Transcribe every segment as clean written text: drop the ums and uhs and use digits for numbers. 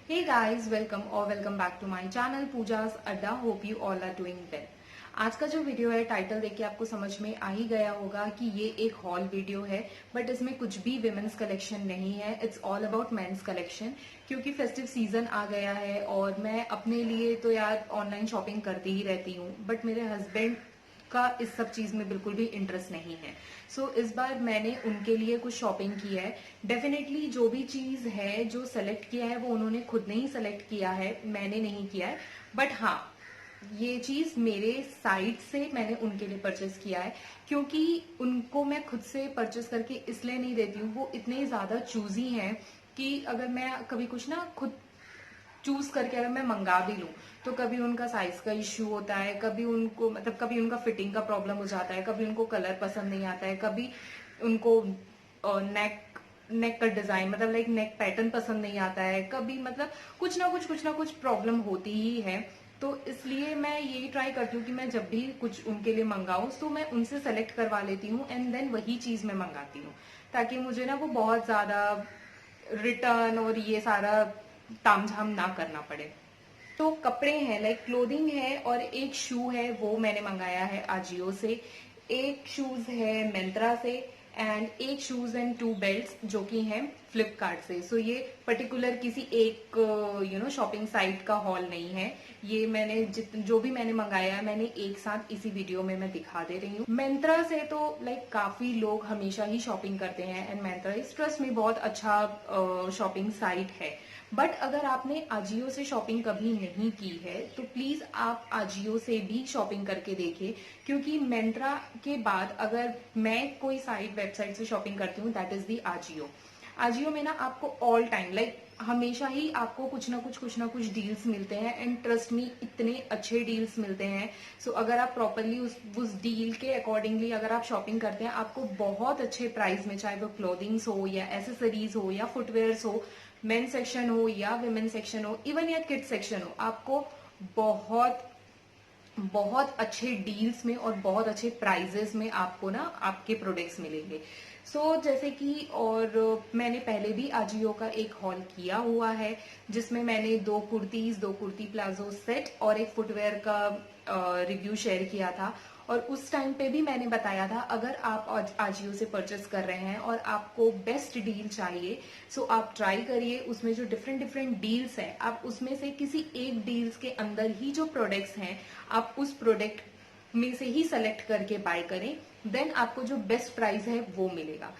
Hey guys, welcome back to my channel Pooja's Adda. Hope you all are doing well. आज का जो video है title देख के आपको समझ में आ ही गया होगा कि ये एक हॉल वीडियो है, बट इसमें कुछ भी विमेंस कलेक्शन नहीं है. It's all about men's collection. क्योंकि फेस्टिव सीजन आ गया है और मैं अपने लिए तो यार ऑनलाइन शॉपिंग करती ही रहती हूँ, बट मेरे हस्बैंड का इस सब चीज में बिल्कुल भी इंटरेस्ट नहीं है. सो इस बार मैंने उनके लिए कुछ शॉपिंग की है. डेफिनेटली जो भी चीज है जो सेलेक्ट किया है वो उन्होंने खुद ने ही सेलेक्ट किया है, मैंने नहीं किया है. बट हाँ, ये चीज मेरे साइड से मैंने उनके लिए परचेस किया है, क्योंकि उनको मैं खुद से परचेस करके इसलिए नहीं देती हूँ. वो इतने ज्यादा चूजी हैं कि अगर मैं कभी कुछ ना खुद चूज करके अगर मैं मंगा भी लूं तो कभी उनका साइज का इश्यू होता है, कभी उनको कभी उनका फिटिंग का प्रॉब्लम हो जाता है, कभी उनको कलर पसंद नहीं आता है, कभी उनको नेक नेक का डिजाइन लाइक नेक पैटर्न पसंद नहीं आता है, कभी कुछ ना कुछ प्रॉब्लम होती ही है. तो इसलिए मैं यही ट्राई करती हूँ कि मैं जब भी कुछ उनके लिए मंगाऊं तो मैं उनसे सेलेक्ट करवा लेती हूँ एंड देन वही चीज मैं मंगाती हूँ, ताकि मुझे ना वो बहुत ज्यादा रिटर्न और ये सारा तामझाम ना करना पड़े. तो कपड़े हैं, लाइक क्लोथिंग है, और एक शू है वो मैंने मंगाया है आजियो से, एक शूज है मिंत्रा से, एंड एक शूज एंड 2 बेल्ट्स जो कि हैं फ्लिपकार्ट से. सो ये पर्टिकुलर किसी एक शॉपिंग साइट का हॉल नहीं है. ये मैंने जो भी मैंने मंगाया है मैंने एक साथ इसी वीडियो में मैं दिखा दे रही हूँ. मिंत्रा से तो लाइक काफी लोग हमेशा ही शॉपिंग करते हैं एंड मिंत्रा इस ट्रस्ट में बहुत अच्छा शॉपिंग साइट है. बट अगर आपने आजियो से शॉपिंग कभी नहीं की है तो प्लीज आप आजियो से भी शॉपिंग करके देखिए, क्योंकि मिंत्रा के बाद अगर मैं कोई साइट वेबसाइट से शॉपिंग करती हूँ that is the Ajio. Ajio में ना आपको ऑल टाइम लाइक हमेशा ही आपको कुछ ना कुछ डील्स मिलते हैं एंड ट्रस्ट मी इतने अच्छे डील्स मिलते हैं. सो अगर आप प्रॉपरली उस डील के अकॉर्डिंगली अगर आप शॉपिंग करते हैं आपको बहुत अच्छे प्राइस में, चाहे वो क्लोथिंग्स हो या एसेसरीज हो या फुटवेयर्स हो, मेन सेक्शन हो या विमेन सेक्शन हो, इवन या किड सेक्शन हो, आपको बहुत बहुत अच्छे डील्स में और बहुत अच्छे प्राइजेस में आपको ना आपके प्रोडक्ट्स मिलेंगे. जैसे कि और मैंने पहले भी आजियो का एक हॉल किया हुआ है जिसमें मैंने 2 कुर्तीज, 2 कुर्ती प्लाजो सेट और एक फुटवेयर का रिव्यू शेयर किया था. और उस टाइम पे भी मैंने बताया था अगर आप आजियो से परचेस कर रहे हैं और आपको बेस्ट डील चाहिए सो आप ट्राई करिए. उसमें जो डिफरेंट डिफरेंट डील्स हैं आप उसमें से किसी एक डील्स के अंदर ही जो प्रोडक्ट्स हैं आप उस प्रोडक्ट में से ही सेलेक्ट करके बाय करें, देन आपको जो बेस्ट प्राइस है वो मिलेगा.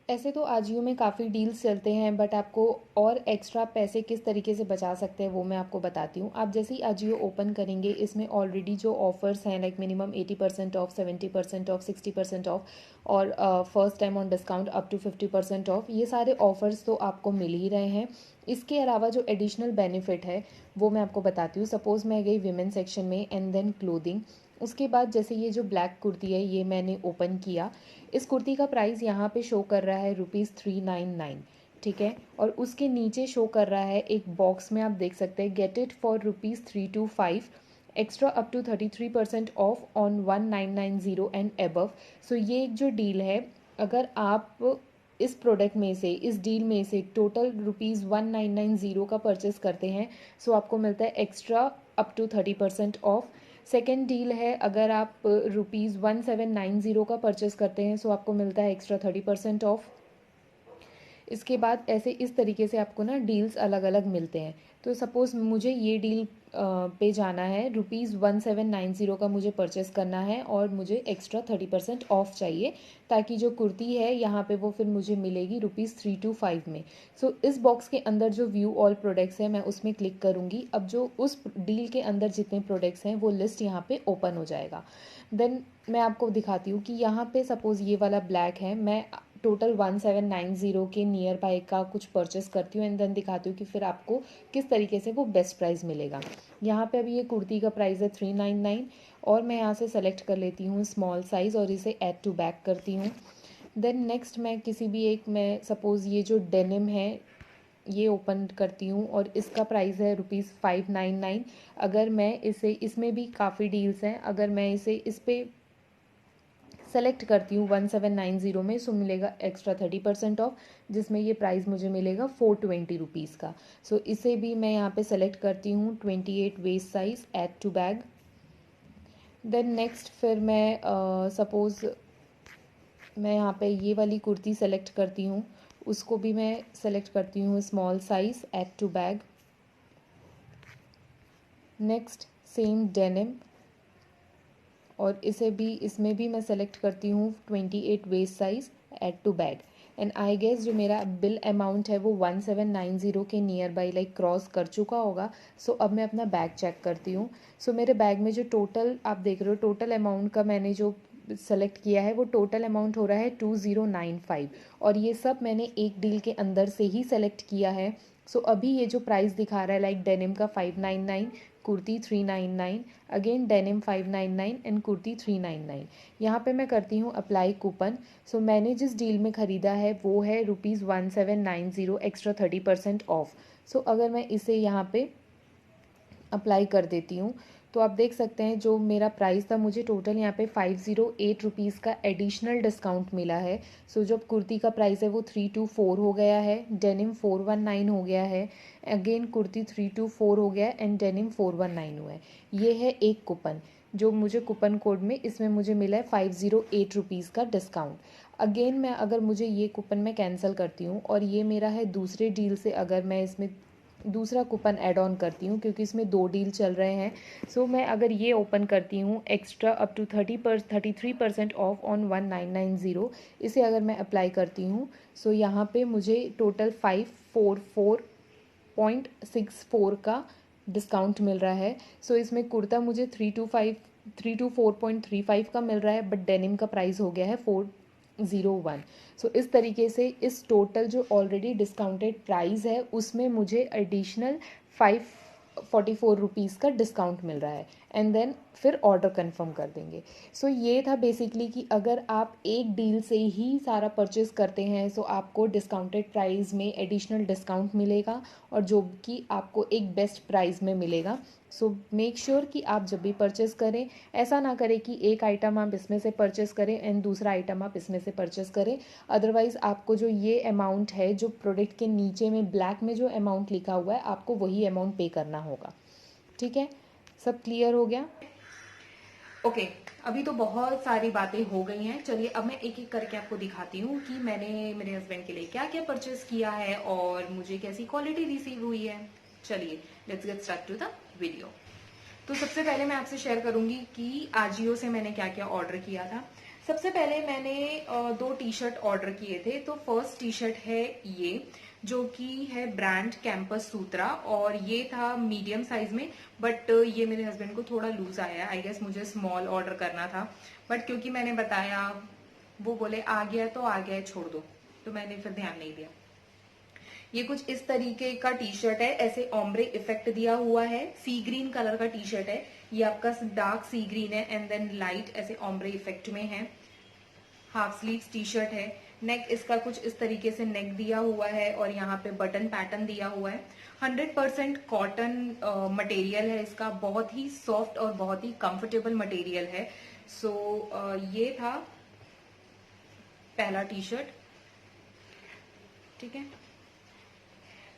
ऐसे तो आजियो में काफ़ी डील्स चलते हैं, बट आपको और एक्स्ट्रा पैसे किस तरीके से बचा सकते हैं वो मैं आपको बताती हूँ. आप जैसे ही आजियो ओपन करेंगे इसमें ऑलरेडी जो ऑफर्स हैं like minimum 80% off, 70% off, 60% off और first time on discount up to 50% off, ये सारे ऑफर्स तो आपको मिल ही रहे हैं. इसके अलावा जो एडिशनल बेनिफिट है वो मैं आपको बताती हूँ. सपोज़ मैं गई विमेन सेक्शन में एंड देन क्लोथिंग. उसके बाद जैसे ये जो ब्लैक कुर्ती है ये मैंने ओपन किया. इस कुर्ती का प्राइस यहाँ पे शो कर रहा है ₹399, ठीक है. और उसके नीचे शो कर रहा है एक बॉक्स में, आप देख सकते हैं, get it for ₹325, extra up to 33% off on 1990 and above. So ये एक जो डील है, अगर आप इस प्रोडक्ट में से, इस डील में से टोटल ₹1990 का परचेस करते हैं सो आपको मिलता है extra up to 30% off. Second deal है, अगर आप ₹1790 का परचेस करते हैं सो आपको मिलता है एक्स्ट्रा 30% ऑफ. इसके बाद ऐसे इस तरीके से आपको ना डील्स अलग अलग मिलते हैं. तो सपोज़ मुझे ये डील पे जाना है, ₹1790 का मुझे परचेस करना है और मुझे एक्स्ट्रा 30% ऑफ चाहिए, ताकि जो कुर्ती है यहाँ पे वो फिर मुझे मिलेगी ₹325 में. सो इस बॉक्स के अंदर जो व्यू ऑल प्रोडक्ट्स हैं मैं उसमें क्लिक करूँगी. अब जो उस डील के अंदर जितने प्रोडक्ट्स हैं वो लिस्ट यहाँ पे ओपन हो जाएगा. देन मैं आपको दिखाती हूँ कि यहाँ पे सपोज़ ये वाला ब्लैक है, मैं टोटल 1790 के नियर बाय का कुछ परचेस करती हूँ एंड देन दिखाती हूँ कि फिर आपको किस तरीके से वो बेस्ट प्राइस मिलेगा. यहाँ पे अभी ये कुर्ती का प्राइस है 399 और मैं यहाँ से सेलेक्ट कर लेती हूँ स्मॉल साइज़ और इसे ऐड टू बैक करती हूँ. देन नेक्स्ट मैं किसी भी एक, मैं सपोज़ ये जो डेनिम है ये ओपन करती हूँ और इसका प्राइस है ₹599. अगर मैं इसे, इसमें भी काफ़ी डील्स हैं, अगर मैं इसे इस पर सेलेक्ट करती हूँ 1790 में, सो मिलेगा एक्स्ट्रा 30% ऑफ, जिसमें ये प्राइस मुझे मिलेगा 420 रुपीज़ का। सो इसे भी मैं यहाँ पे सेलेक्ट करती हूँ 28 waist size, add to bag. Then next फिर मैं सपोज़ मैं यहाँ पे ये वाली कुर्ती सेलेक्ट करती हूँ, उसको भी मैं सेलेक्ट करती हूँ small size, add to bag. Next same denim, और इसमें भी मैं सेलेक्ट करती हूँ 28 waist size, add to bag. And I guess जो मेरा बिल अमाउंट है वो 1790 के नियर बाई लाइक क्रॉस कर चुका होगा। सो अब मैं अपना बैग चेक करती हूँ। सो मेरे बैग में जो टोटल आप देख रहे हो, टोटल अमाउंट का मैंने जो सेलेक्ट किया है वो टोटल अमाउंट हो रहा है 2095, और ये सब मैंने एक डील के अंदर से ही सेलेक्ट किया है। सो अभी ये जो प्राइस दिखा रहा है लाइक डेनिम का 599, kurti 399, again denim 599 and kurti 399। यहाँ पे मैं करती हूँ अप्लाई कूपन। सो मैंने जिस डील में ख़रीदा है वो है ₹1790 एक्स्ट्रा 30% ऑफ। सो अगर मैं इसे यहाँ पे अप्लाई कर देती हूँ तो आप देख सकते हैं जो मेरा प्राइस था, मुझे टोटल यहाँ पे 508 रुपीज़ का एडिशनल डिस्काउंट मिला है। सो जो कुर्ती का प्राइस है वो 324 हो गया है, डेनिम 419 हो गया है, अगेन कुर्ती 324 हो गया है एंड डेनिम 419 हुआ है। ये है एक कूपन जो मुझे कूपन कोड में इसमें मुझे मिला है 508 रुपीज़ का डिस्काउंट। अगेन मैं अगर मुझे ये कूपन मैं कैंसिल करती हूँ और ये मेरा है दूसरे डील से, अगर मैं इसमें दूसरा कूपन ऐड ऑन करती हूँ क्योंकि इसमें 2 डील चल रहे हैं। सो मैं अगर ये ओपन करती हूँ extra up to 33% off on 1990, इसे अगर मैं अप्लाई करती हूँ सो यहाँ पे मुझे टोटल 544.64 का डिस्काउंट मिल रहा है। सो इसमें कुर्ता मुझे 324.35 का मिल रहा है, बट डेनिम का प्राइस हो गया है 401। सो इस तरीके से इस टोटल जो ऑलरेडी डिस्काउंटेड प्राइस है उसमें मुझे एडिशनल 544 रुपीज़ का डिस्काउंट मिल रहा है, एंड देन फिर ऑर्डर कंफर्म कर देंगे। सो ये था बेसिकली कि अगर आप एक डील से ही सारा परचेस करते हैं सो आपको डिस्काउंटेड प्राइस में एडिशनल डिस्काउंट मिलेगा, और जो कि आपको एक बेस्ट प्राइस में मिलेगा। सो मेक श्योर कि आप जब भी परचेस करें ऐसा ना करें कि एक आइटम आप इसमें से परचेस करें एंड दूसरा आइटम आप इसमें से परचेस करें, अदरवाइज़ आपको जो ये अमाउंट है जो प्रोडक्ट के नीचे में ब्लैक में जो अमाउंट लिखा हुआ है आपको वही अमाउंट पे करना होगा। ठीक है, सब क्लियर हो गया? ओके, अभी तो बहुत सारी बातें हो गई हैं। चलिए अब मैं एक एक करके आपको दिखाती हूँ कि मैंने मेरे हस्बैंड के लिए क्या क्या परचेस किया है और मुझे कैसी क्वालिटी रिसीव हुई है। चलिए let's get start to the video. तो सबसे पहले मैं आपसे शेयर करूंगी कि आजियो से मैंने क्या क्या ऑर्डर किया था। सबसे पहले मैंने 2 टी शर्ट ऑर्डर किए थे। तो फर्स्ट टी शर्ट है ये, जो कि है ब्रांड कैंपस सूत्रा, और ये था मीडियम साइज में, बट ये मेरे हस्बैंड को थोड़ा लूज आया। आई गेस मुझे स्मॉल ऑर्डर करना था, बट क्योंकि मैंने बताया, वो बोले आ गया तो आ गया, छोड़ दो, तो मैंने फिर ध्यान नहीं दिया। ये कुछ इस तरीके का टी शर्ट है, ऐसे ओम्ब्रे इफेक्ट दिया हुआ है, सी ग्रीन कलर का टी शर्ट है। ये आपका डार्क सी ग्रीन है एंड देन लाइट ऐसे ओम्ब्रे इफेक्ट में है। हाफ स्लीव्स टी शर्ट है। नेक इसका कुछ इस तरीके से नेक दिया हुआ है और यहाँ पे बटन पैटर्न दिया हुआ है। 100% कॉटन मटेरियल है इसका, बहुत ही सॉफ्ट और बहुत ही कंफर्टेबल मटेरियल है। सो ये था पहला टी शर्ट। ठीक है,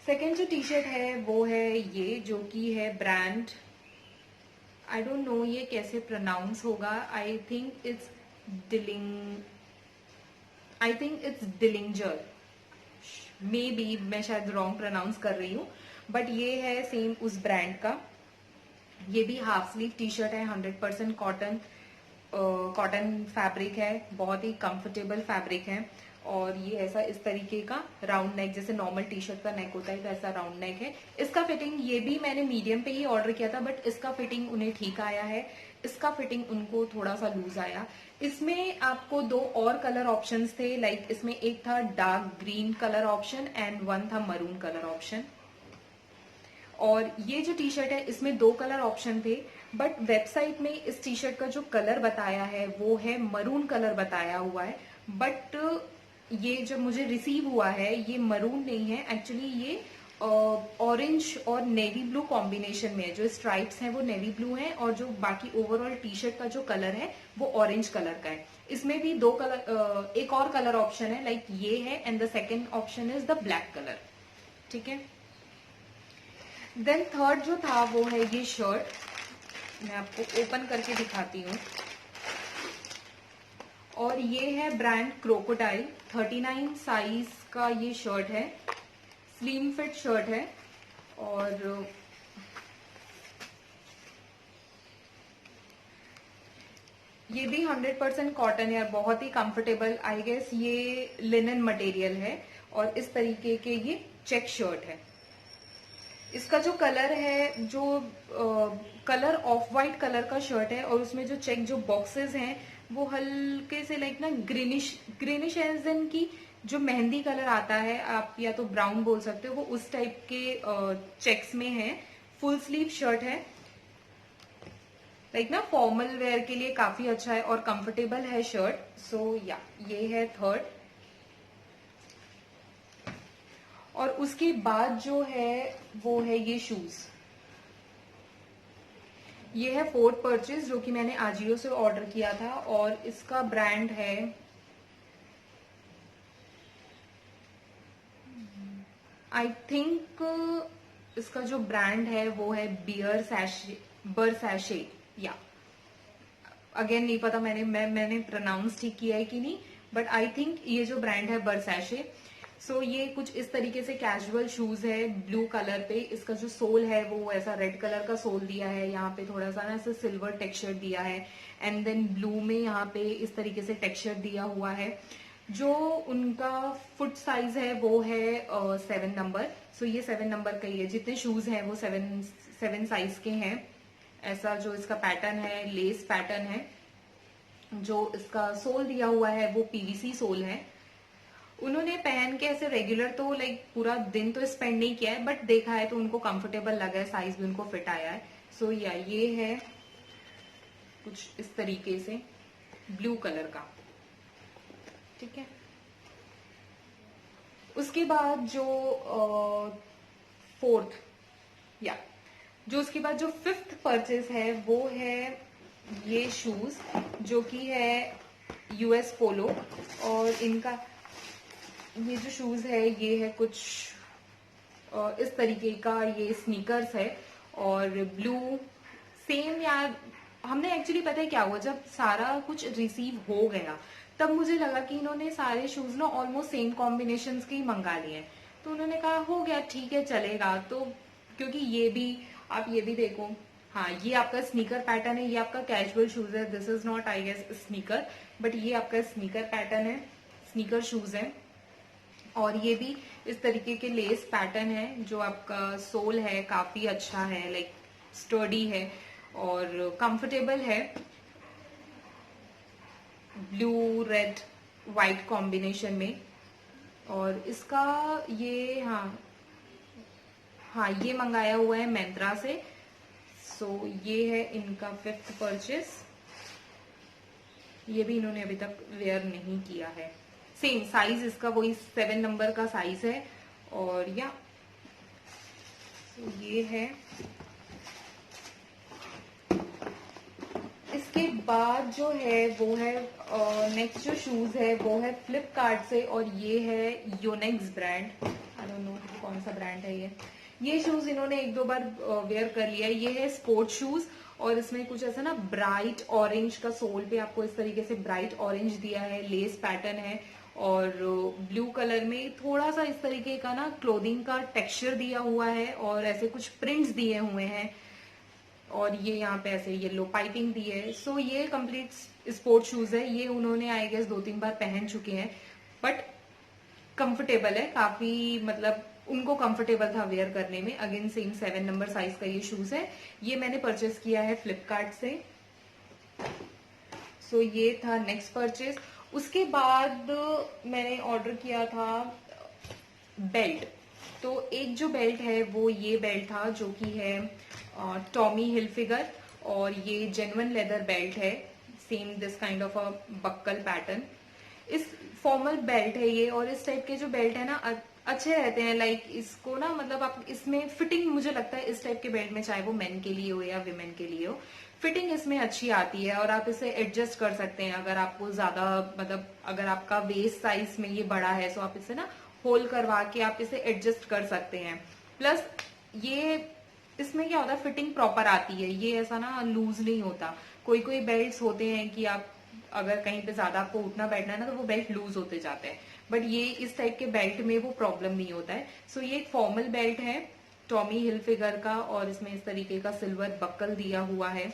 सेकेंड जो टी शर्ट है वो है ये, जो कि है ब्रांड, आई डोंट नो ये कैसे प्रोनाउंस होगा, I think it's Dillinger, maybe मैं शायद रॉन्ग प्रोनाउंस कर रही हूँ, बट ये है सेम उस ब्रांड का। ये भी हाफ स्लीव टी शर्ट है, 100% कॉटन फैब्रिक है, बहुत ही कंफर्टेबल फैब्रिक है। और ये ऐसा इस तरीके का राउंड नेक, जैसे नॉर्मल टी शर्ट का नेक होता है वैसा राउंड नेक है। इसका फिटिंग, ये भी मैंने मीडियम पे ही ऑर्डर किया था, बट इसका फिटिंग उन्हें ठीक आया है, इसका फिटिंग उनको थोड़ा सा लूज आया। इसमें आपको 2 और कलर ऑप्शंस थे, लाइक इसमें एक था dark green colour option and one था मरून कलर ऑप्शन। और ये जो टी शर्ट है इसमें 2 कलर ऑप्शन थे, बट वेबसाइट में इस टी शर्ट का जो कलर बताया है वो है मरून कलर बताया हुआ है, बट ये जब मुझे रिसीव हुआ है ये मरून नहीं है, एक्चुअली ये ऑरेंज और नेवी ब्लू कॉम्बिनेशन में है। जो स्ट्राइप्स हैं वो नेवी ब्लू हैं और जो बाकी ओवरऑल टी शर्ट का जो कलर है वो ऑरेंज कलर का है। इसमें भी दो कलर, एक और कलर ऑप्शन है, लाइक ये है, and the second option is the black colour. ठीक है, देन थर्ड जो था वो है ये शर्ट। मैं आपको ओपन करके दिखाती हूँ। और ये है ब्रांड क्रोकोडाइल, 39 साइज का ये शर्ट है, स्लिम फिट शर्ट है। और ये भी 100% कॉटन है, बहुत ही कंफर्टेबल, आई गेस ये लिनन मटेरियल है। और इस तरीके के ये चेक शर्ट है। इसका जो कलर है, जो कलर ऑफ वाइट कलर का शर्ट है और उसमें जो चेक जो बॉक्सेस हैं वो हल्के से लाइक ना ग्रीनिश एज इन की जो मेहंदी कलर आता है, आप या तो ब्राउन बोल सकते हो, वो उस टाइप के चेक्स में है। फुल स्लीव शर्ट है, लाइक ना फॉर्मल वेयर के लिए काफी अच्छा है और कंफर्टेबल है शर्ट। सो या ये है थर्ड। और उसके बाद जो है वो है ये शूज। ये है फोर्थ परचेज जो कि मैंने आजियो से ऑर्डर किया था और इसका ब्रांड है आई थिंक, इसका जो ब्रांड है वो है बरसैशे, या अगेन नहीं पता मैंने प्रोनाउंस ठीक किया है कि नहीं, बट आई थिंक ये जो ब्रांड है बरसैशे। सो ये कुछ इस तरीके से कैजुअल शूज है ब्लू कलर पे। इसका जो सोल है वो ऐसा रेड कलर का सोल दिया है, यहाँ पे थोड़ा सा ना ऐसा सिल्वर टेक्सचर दिया है, एंड देन ब्लू में यहाँ पे इस तरीके से टेक्सचर दिया हुआ है। जो उनका फुट साइज है वो है 7 नंबर। सो ये 7 नंबर का ही है, जितने शूज हैं वो 7 साइज के हैं। ऐसा जो इसका पैटर्न है, लेस पैटर्न है। जो इसका सोल दिया हुआ है वो पीवीसी सोल है। उन्होंने पहन के ऐसे रेगुलर तो लाइक पूरा दिन तो स्पेंड नहीं किया है, बट देखा है तो उनको कंफर्टेबल लगा है, साइज भी उनको फिट आया है। सो या ये है कुछ इस तरीके से ब्लू कलर का। ठीक है, उसके बाद जो फोर्थ या जो उसके बाद जो फिफ्थ परचेज है वो है ये शूज, जो कि है यूएस पोलो। और इनका ये जो शूज है ये है कुछ इस तरीके का, ये स्नीकर्स है और ब्लू सेम। यार हमने एक्चुअली पता है क्या हुआ, जब सारा कुछ रिसीव हो गया तब मुझे लगा कि इन्होंने सारे शूज ना ऑलमोस्ट सेम कॉम्बिनेशन के ही मंगा लिए हैं। तो उन्होंने कहा हो गया ठीक है चलेगा। तो क्योंकि ये भी आप ये भी देखो, हाँ ये आपका स्नीकर पैटर्न है, ये आपका कैजुअल शूज है, this is not I guess sneaker, but ये आपका स्नीकर पैटर्न है, स्नीकर शूज है। और ये भी इस तरीके के लेस पैटर्न है। जो आपका सोल है काफी अच्छा है, लाइक स्टर्डी है और कंफर्टेबल है। ब्लू रेड व्हाइट कॉम्बिनेशन में। और इसका ये हाँ ये मंगाया हुआ है मैंत्रा से। सो ये है इनका फिफ्थ परचेस। ये भी इन्होंने अभी तक वेयर नहीं किया है। सेम साइज इसका वही 7 नंबर का साइज है। और या ये है। इसके बाद जो है वो है नेक्स्ट जो शूज है वो है फ्लिपकार्ट से, और ये है Yonex brand. I don't know कौन सा ब्रांड है ये शूज इन्होंने एक दो बार वेयर कर लिया है। ये है स्पोर्ट शूज और इसमें कुछ ऐसा ना ब्राइट ऑरेंज का सोल पे आपको इस तरीके से ब्राइट ऑरेंज दिया है, लेस पैटर्न है और ब्लू कलर में थोड़ा सा इस तरीके का ना क्लोथिंग का टेक्सचर दिया हुआ है और ऐसे कुछ प्रिंट्स दिए हुए हैं। और ये यहाँ पे ऐसे येलो पाइपिंग दी है। सो ये कंप्लीट स्पोर्ट शूज है। ये उन्होंने आई गेस 2-3 बार पहन चुके हैं, बट कंफर्टेबल है काफी, मतलब उनको कंफर्टेबल था वेयर करने में। अगेन सेम 7 नंबर साइज का ये शूज है। ये मैंने परचेस किया है फ्लिपकार्ट से। सो ये था नेक्स्ट परचेस। उसके बाद मैंने ऑर्डर किया था बेल्ट। तो एक जो बेल्ट है वो ये बेल्ट था जो कि है टॉमी हिलफिगर, और ये जेन्युइन लेदर बेल्ट है, same this kind of a buckle pattern. इस फॉर्मल बेल्ट है ये, और इस टाइप के जो बेल्ट है ना अच्छे रहते हैं। लाइक इसको ना मतलब आप इसमें फिटिंग मुझे लगता है इस टाइप के बेल्ट में, चाहे वो मेन के लिए हो या विमेन के लिए हो, फिटिंग इसमें अच्छी आती है और आप इसे एडजस्ट कर सकते हैं। अगर आपको ज्यादा मतलब अगर आपका वेस्ट साइज में ये बड़ा है तो आप इसे ना होल करवा के आप इसे एडजस्ट कर सकते हैं। प्लस ये इसमें क्या होता है, फिटिंग प्रॉपर आती है, ये ऐसा ना लूज नहीं होता। कोई कोई बेल्ट होते हैं कि आप अगर कहीं पे ज्यादा आपको उठना बैठना है ना तो वो बेल्ट लूज होते जाते हैं, बट ये इस टाइप के बेल्ट में वो प्रॉब्लम नहीं होता है। सो ये एक फॉर्मल बेल्ट है टॉमी हिलफिगर का, और इसमें इस तरीके का सिल्वर बक्कल दिया हुआ है।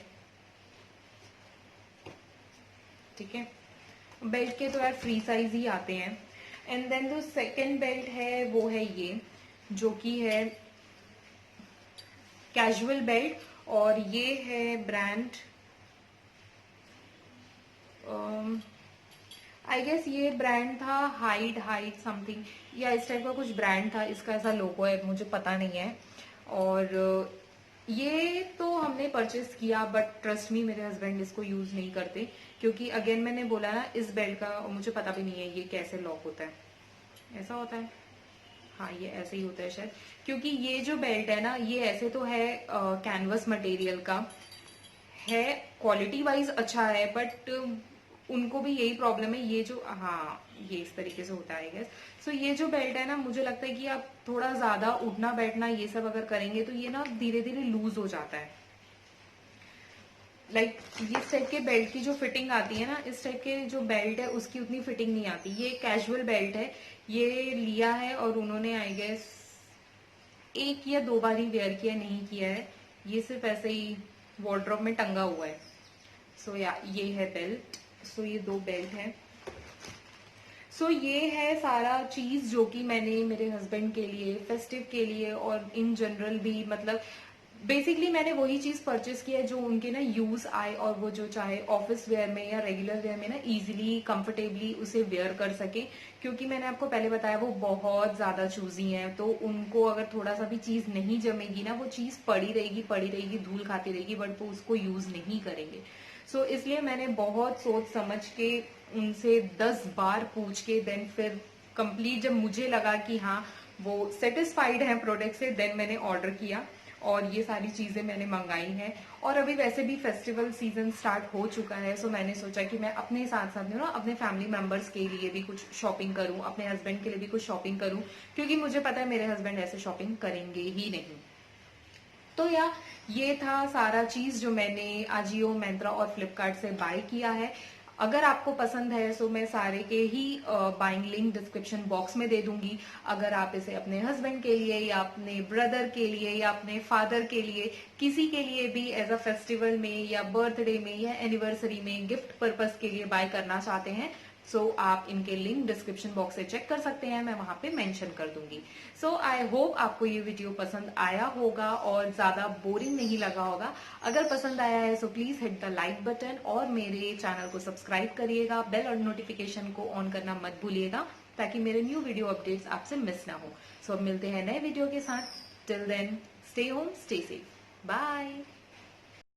ठीक है, बेल्ट के तो यार फ्री साइज ही आते हैं। एंड देन जो सेकेंड बेल्ट है वो है ये, जो कि है कैजुअल बेल्ट, और ये है ब्रांड आई गेस ये ब्रांड था हाइट समथिंग या इस टाइप का कुछ ब्रांड था, इसका ऐसा लोगो है, मुझे पता नहीं है। और ये तो हमने परचेस किया, बट ट्रस्ट मी मेरे हस्बैंड इसको यूज नहीं करते, क्योंकि अगेन मैंने बोला ना इस बेल्ट का मुझे पता भी नहीं है ये कैसे लॉक होता है। ऐसा होता है, हाँ ये ऐसे ही होता है शायद, क्योंकि ये जो बेल्ट है ना ये ऐसे तो है कैनवस मटेरियल का है, क्वालिटी वाइज अच्छा है, बट उनको भी यही प्रॉब्लम है, ये जो हाँ ये इस तरीके से होता है आई गेस। सो ये जो बेल्ट है ना मुझे लगता है कि आप थोड़ा ज्यादा उठना बैठना ये सब अगर करेंगे तो ये ना धीरे धीरे लूज हो जाता है। लाइक इस टाइप के बेल्ट की जो फिटिंग आती है ना, इस टाइप के जो बेल्ट है उसकी उतनी फिटिंग नहीं आती। ये कैजुअल बेल्ट है, ये लिया है और उन्होंने आई गेस 1 या 2 बार ही वेयर किया, नहीं किया है, ये सिर्फ ऐसे ही वार्डरोब में टंगा हुआ है। सो या ये है बेल्ट, सो ये 2 बेल्ट है। सो ये है सारा चीज जो कि मैंने मेरे हस्बैंड के लिए फेस्टिव के लिए और इन जनरल भी मतलब बेसिकली मैंने वही चीज परचेस किया है जो उनके ना यूज आए, और वो जो चाहे ऑफिस वेयर में या रेगुलर वेयर में ना इजीली कंफर्टेबली उसे वेयर कर सके, क्योंकि मैंने आपको पहले बताया वो बहुत ज्यादा चूजी हैं, तो उनको अगर थोड़ा सा भी चीज नहीं जमेगी ना वो चीज पड़ी रहेगी धूल खाती रहेगी, बट वो उसको यूज नहीं करेंगे। सो इसलिए मैंने बहुत सोच समझ के उनसे 10 बार पूछ के देन फिर कंप्लीट जब मुझे लगा कि हाँ वो सेटिस्फाइड है प्रोडक्ट से, देन मैंने ऑर्डर किया और ये सारी चीजें मैंने मंगाई हैं। और अभी वैसे भी फेस्टिवल सीजन स्टार्ट हो चुका है, सो मैंने सोचा कि मैं अपने साथ साथ ना अपने फैमिली मेंबर्स के लिए भी कुछ शॉपिंग करूं, अपने हस्बैंड के लिए भी कुछ शॉपिंग करूं, क्योंकि मुझे पता है मेरे हस्बैंड ऐसे शॉपिंग करेंगे ही नहीं। तो या ये था सारा चीज जो मैंने आजियो, मैंत्रा और फ्लिपकार्ट से बाय किया है। अगर आपको पसंद है तो मैं सारे के ही बाइंग लिंक डिस्क्रिप्शन बॉक्स में दे दूंगी। अगर आप इसे अपने हस्बैंड के लिए या अपने ब्रदर के लिए या अपने फादर के लिए किसी के लिए भी एज अ फेस्टिवल में या बर्थडे में या एनिवर्सरी में गिफ्ट पर्पस के लिए बाय करना चाहते हैं, सो आप इनके लिंक डिस्क्रिप्शन बॉक्स से चेक कर सकते हैं, मैं वहां पे मेंशन कर दूंगी। सो आई होप आपको ये वीडियो पसंद आया होगा और ज्यादा बोरिंग नहीं लगा होगा। अगर पसंद आया है so please hit the like button और मेरे चैनल को सब्सक्राइब करिएगा, बेल और नोटिफिकेशन को ऑन करना मत भूलिएगा ताकि मेरे न्यू वीडियो अपडेट्स आपसे मिस ना हो। सो अब मिलते हैं नए वीडियो के साथ, till then stay home stay safe, bye.